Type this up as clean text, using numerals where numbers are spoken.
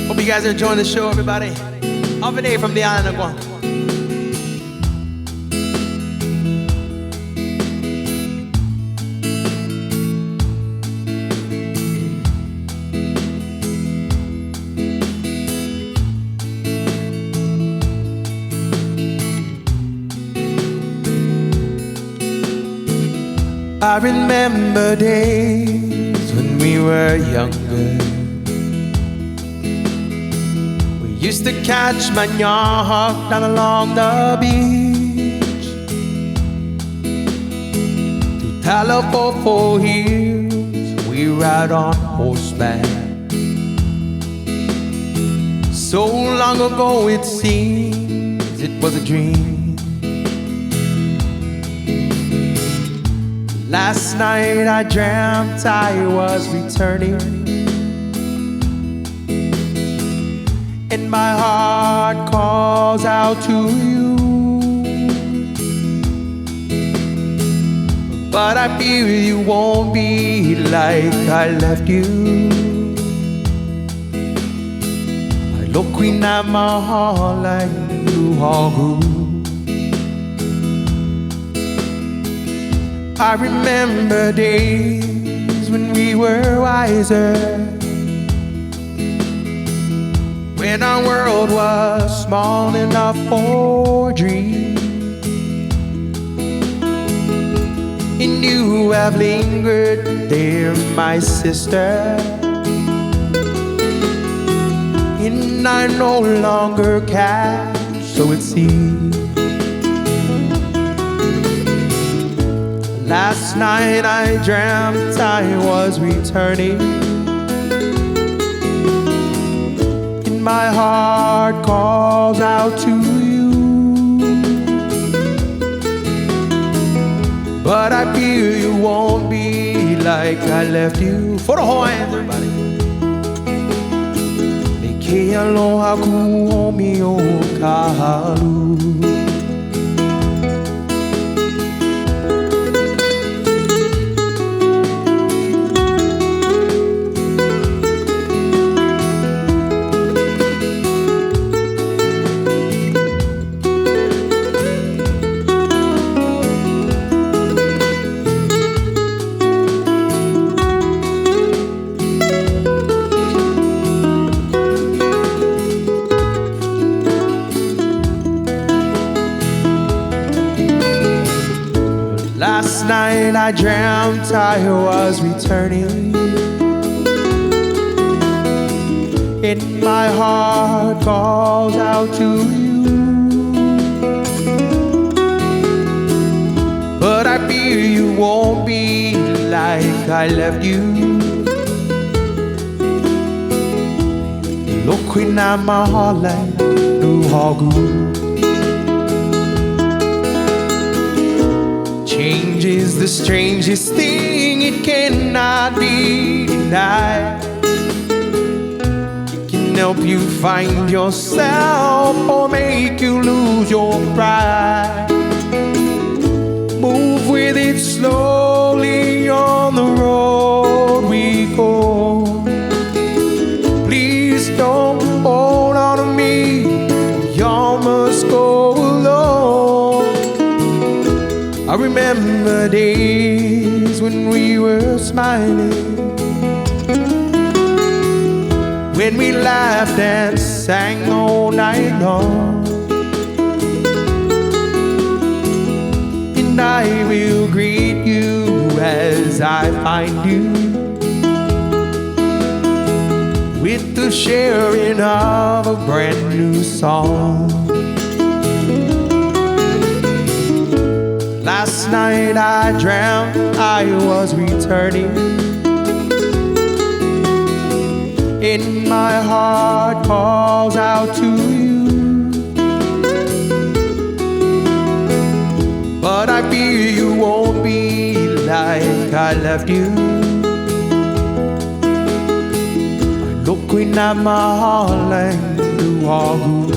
Hope you guys are enjoying the show, everybody. Off a day from the island of Guam. I remember days when we were younger. We used to catch manioc down along the beach. Through Talapopo hills we ride on horseback. So long ago it seems it was a dream. Last night I dreamt I was returning, and my heart calls out to you. But I fear you won't be like I left you. I look na Mahålang to Hågu. I remember days when we were wiser, when our world was small enough for dreams. And you have lingered there, my sister, and I no longer catch, so it seems. Last night I dreamt I was returning, and my heart calls out to you. But I fear you won't be like I left you. For the Hawaiians, everybody. Eke aloha ku Home O Kahalu'u. Last night I dreamt I was returning, and my heart calls out to you. But I fear you won't be like I left you. Look na Mahålang to Hågu. Change is the strangest thing, it cannot be denied. It can help you find yourself or make you lose your pride. Move with it slowly on the road we go. Please don't hold on to me, you must go alone. I remember days when we were smiling, when we laughed and sang all night long. And I will greet you as I find you, with the sharing of a brand new song. Last night I dreamt I was returning, and my heart calls out to you. But I fear you won't be like I left you. I look na Mahålang to Hågu.